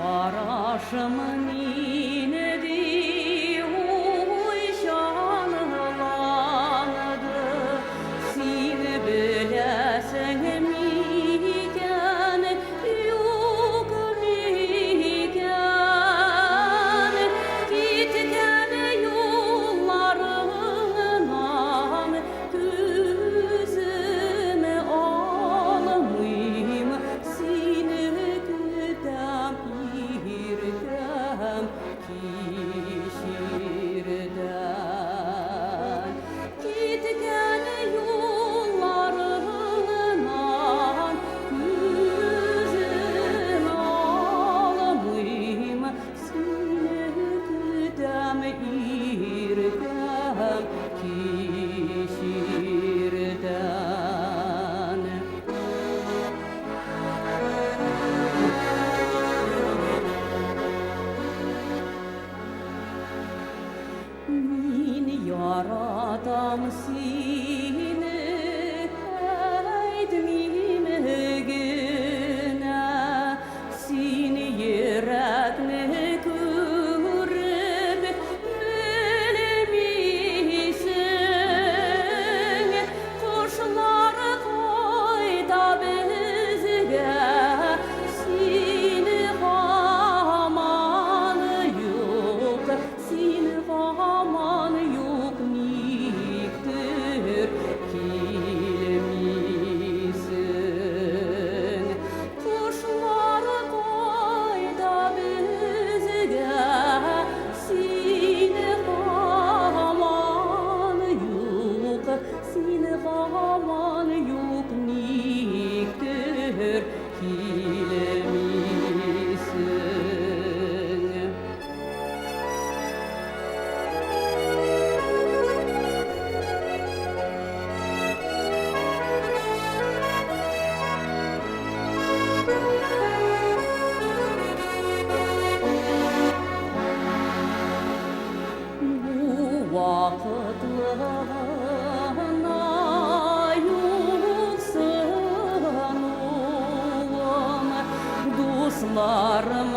Yaraşımın inedi uyşanlandı, seni bilesin miken yok miken, gitken yollarından gözüme almayayım, seni güdem irkem kişirden. Gitken yollarından gözüme almayayım, seni güdem irkem kişirden. Min yaratam seni etmeyim güne, seni yürekne görüp bilmişsin. Kuşlar koyda bizge, seni aman yok, seni aman yok, niktir kilmisin. Kuşlar koyda bizge, seni aman yok, seni aman yok, niktir kilmisin. Bu vakıtlarına yoksun oğlum, dostlarım